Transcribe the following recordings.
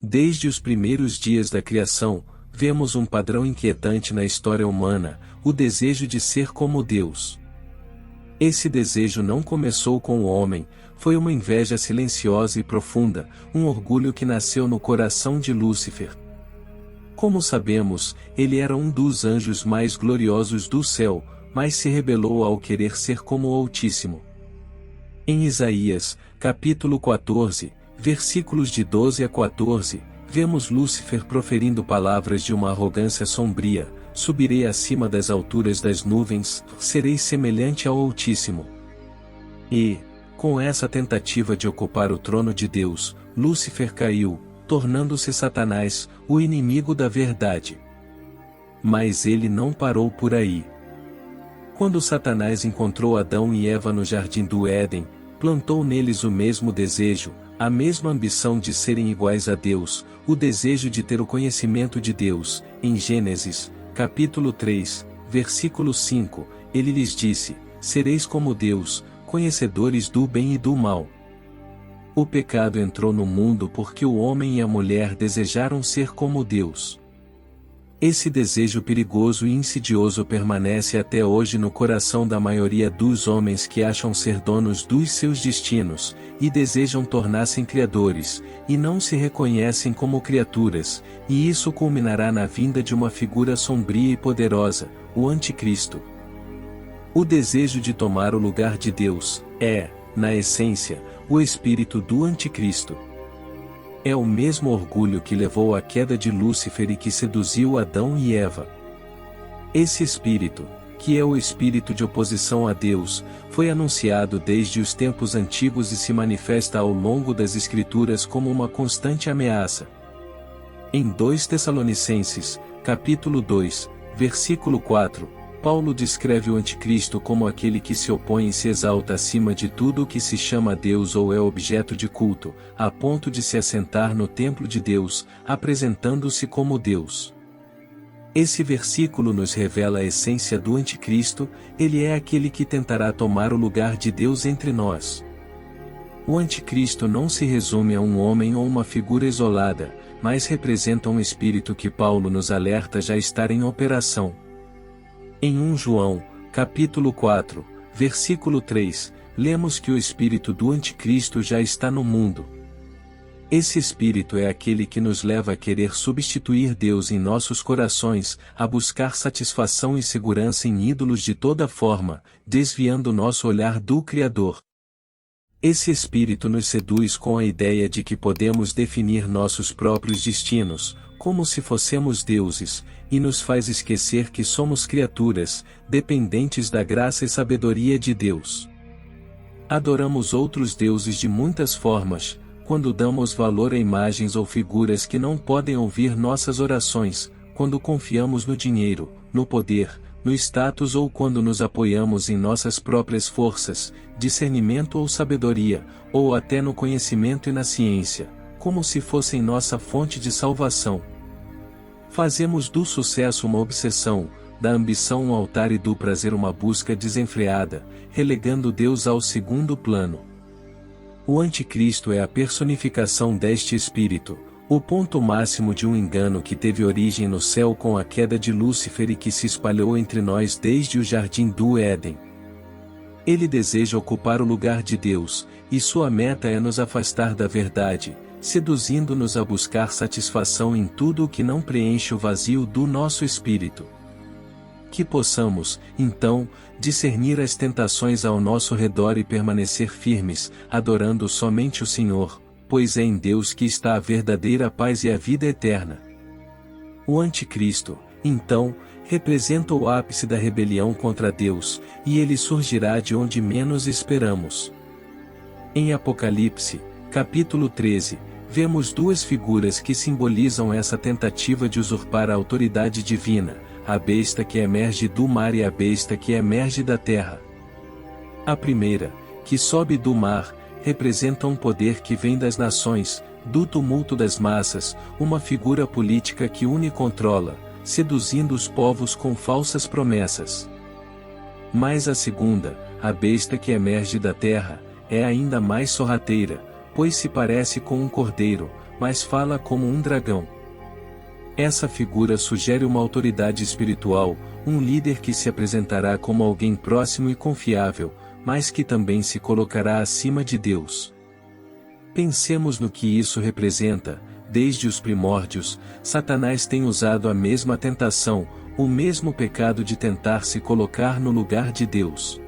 Desde os primeiros dias da criação, vemos um padrão inquietante na história humana, o desejo de ser como Deus. Esse desejo não começou com o homem, foi uma inveja silenciosa e profunda, um orgulho que nasceu no coração de Lúcifer. Como sabemos, ele era um dos anjos mais gloriosos do céu, mas se rebelou ao querer ser como o Altíssimo. Em Isaías, capítulo 14, versículos de 12 a 14, vemos Lúcifer proferindo palavras de uma arrogância sombria: subirei acima das alturas das nuvens, serei semelhante ao Altíssimo. E, com essa tentativa de ocupar o trono de Deus, Lúcifer caiu, tornando-se Satanás, o inimigo da verdade. Mas ele não parou por aí. Quando Satanás encontrou Adão e Eva no jardim do Éden, plantou neles o mesmo desejo, a mesma ambição de serem iguais a Deus, o desejo de ter o conhecimento de Deus. Em Gênesis, capítulo 3, versículo 5, ele lhes disse: sereis como Deus, conhecedores do bem e do mal. O pecado entrou no mundo porque o homem e a mulher desejaram ser como Deus. Esse desejo perigoso e insidioso permanece até hoje no coração da maioria dos homens que acham ser donos dos seus destinos, e desejam tornar-se criadores, e não se reconhecem como criaturas, e isso culminará na vinda de uma figura sombria e poderosa, o Anticristo. O desejo de tomar o lugar de Deus é, na essência, o espírito do Anticristo. É o mesmo orgulho que levou à queda de Lúcifer e que seduziu Adão e Eva. Esse espírito, que é o espírito de oposição a Deus, foi anunciado desde os tempos antigos e se manifesta ao longo das Escrituras como uma constante ameaça. Em 2 Tessalonicenses, capítulo 2, versículo 4, Paulo descreve o Anticristo como aquele que se opõe e se exalta acima de tudo o que se chama Deus ou é objeto de culto, a ponto de se assentar no templo de Deus, apresentando-se como Deus. Esse versículo nos revela a essência do Anticristo: ele é aquele que tentará tomar o lugar de Deus entre nós. O Anticristo não se resume a um homem ou uma figura isolada, mas representa um espírito que Paulo nos alerta já estar em operação. Em 1 João, capítulo 4, versículo 3, lemos que o espírito do Anticristo já está no mundo. Esse espírito é aquele que nos leva a querer substituir Deus em nossos corações, a buscar satisfação e segurança em ídolos de toda forma, desviando nosso olhar do Criador. Esse espírito nos seduz com a ideia de que podemos definir nossos próprios destinos, como se fossemos deuses, e nos faz esquecer que somos criaturas, dependentes da graça e sabedoria de Deus. Adoramos outros deuses de muitas formas, quando damos valor a imagens ou figuras que não podem ouvir nossas orações, quando confiamos no dinheiro, no poder, no status ou quando nos apoiamos em nossas próprias forças, discernimento ou sabedoria, ou até no conhecimento e na ciência, como se fossem nossa fonte de salvação. Fazemos do sucesso uma obsessão, da ambição um altar e do prazer uma busca desenfreada, relegando Deus ao segundo plano. O Anticristo é a personificação deste espírito, o ponto máximo de um engano que teve origem no céu com a queda de Lúcifer e que se espalhou entre nós desde o jardim do Éden. Ele deseja ocupar o lugar de Deus, e sua meta é nos afastar da verdade, seduzindo-nos a buscar satisfação em tudo o que não preenche o vazio do nosso espírito. Que possamos, então, discernir as tentações ao nosso redor e permanecer firmes, adorando somente o Senhor, pois é em Deus que está a verdadeira paz e a vida eterna. O Anticristo, então, representa o ápice da rebelião contra Deus, e ele surgirá de onde menos esperamos. Em Apocalipse, capítulo 13, vemos duas figuras que simbolizam essa tentativa de usurpar a autoridade divina: a besta que emerge do mar e a besta que emerge da terra. A primeira, que sobe do mar, representa um poder que vem das nações, do tumulto das massas, uma figura política que une e controla, seduzindo os povos com falsas promessas. Mas a segunda, a besta que emerge da terra, é ainda mais sorrateira, pois se parece com um cordeiro, mas fala como um dragão. Essa figura sugere uma autoridade espiritual, um líder que se apresentará como alguém próximo e confiável, mas que também se colocará acima de Deus. Pensemos no que isso representa. Desde os primórdios, Satanás tem usado a mesma tentação, o mesmo pecado de tentar se colocar no lugar de Deus.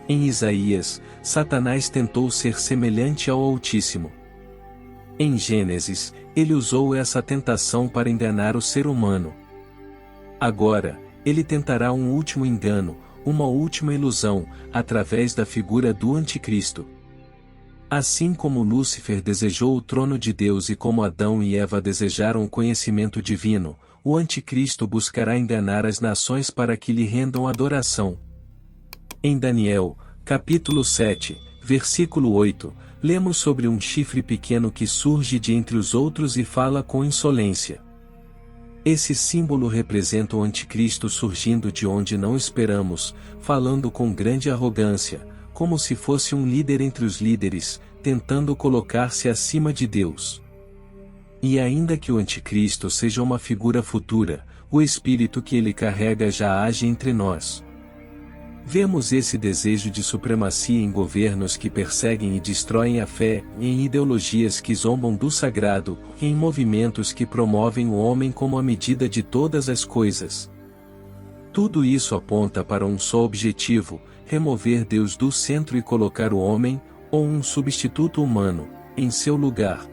Em Isaías, Satanás tentou ser semelhante ao Altíssimo. Em Gênesis, ele usou essa tentação para enganar o ser humano. Agora, ele tentará um último engano, uma última ilusão, através da figura do Anticristo. Assim como Lúcifer desejou o trono de Deus e como Adão e Eva desejaram o conhecimento divino, o Anticristo buscará enganar as nações para que lhe rendam adoração. Em Daniel, capítulo 7, versículo 8, lemos sobre um chifre pequeno que surge de entre os outros e fala com insolência. Esse símbolo representa o Anticristo surgindo de onde não esperamos, falando com grande arrogância, como se fosse um líder entre os líderes, tentando colocar-se acima de Deus. E ainda que o Anticristo seja uma figura futura, o espírito que ele carrega já age entre nós. Vemos esse desejo de supremacia em governos que perseguem e destroem a fé, em ideologias que zombam do sagrado, em movimentos que promovem o homem como a medida de todas as coisas. Tudo isso aponta para um só objetivo: remover Deus do centro e colocar o homem, ou um substituto humano, em seu lugar.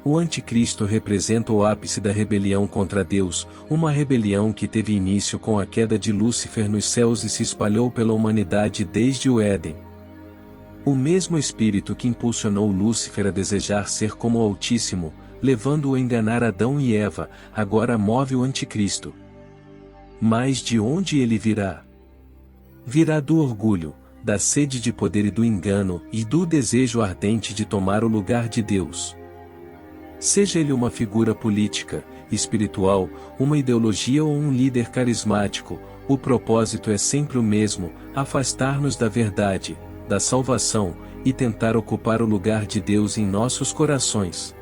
O Anticristo representa o ápice da rebelião contra Deus, uma rebelião que teve início com a queda de Lúcifer nos céus e se espalhou pela humanidade desde o Éden. O mesmo espírito que impulsionou Lúcifer a desejar ser como o Altíssimo, levando-o a enganar Adão e Eva, agora move o Anticristo. Mas de onde ele virá? Virá do orgulho, da sede de poder e do engano, e do desejo ardente de tomar o lugar de Deus. Seja ele uma figura política, espiritual, uma ideologia ou um líder carismático, o propósito é sempre o mesmo: afastar-nos da verdade, da salvação, e tentar ocupar o lugar de Deus em nossos corações.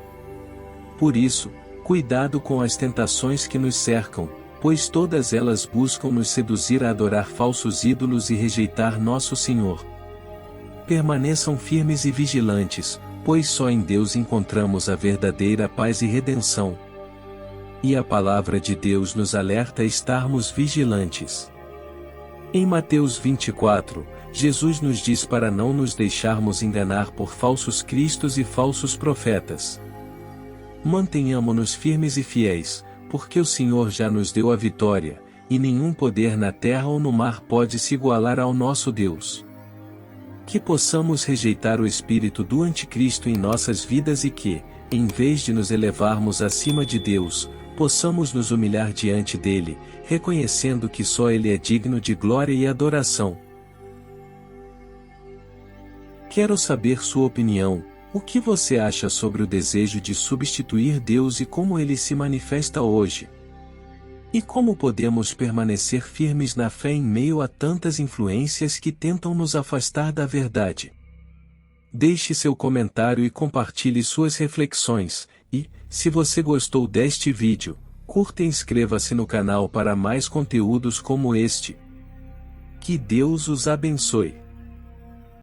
Por isso, cuidado com as tentações que nos cercam, pois todas elas buscam nos seduzir a adorar falsos ídolos e rejeitar nosso Senhor. Permaneçam firmes e vigilantes, pois só em Deus encontramos a verdadeira paz e redenção. E a palavra de Deus nos alerta a estarmos vigilantes. Em Mateus 24, Jesus nos diz para não nos deixarmos enganar por falsos cristos e falsos profetas. Mantenhamo-nos firmes e fiéis, porque o Senhor já nos deu a vitória, e nenhum poder na terra ou no mar pode se igualar ao nosso Deus. Que possamos rejeitar o espírito do Anticristo em nossas vidas e que, em vez de nos elevarmos acima de Deus, possamos nos humilhar diante dele, reconhecendo que só ele é digno de glória e adoração. Quero saber sua opinião. O que você acha sobre o desejo de substituir Deus e como ele se manifesta hoje? E como podemos permanecer firmes na fé em meio a tantas influências que tentam nos afastar da verdade? Deixe seu comentário e compartilhe suas reflexões, e, se você gostou deste vídeo, curta e inscreva-se no canal para mais conteúdos como este. Que Deus os abençoe.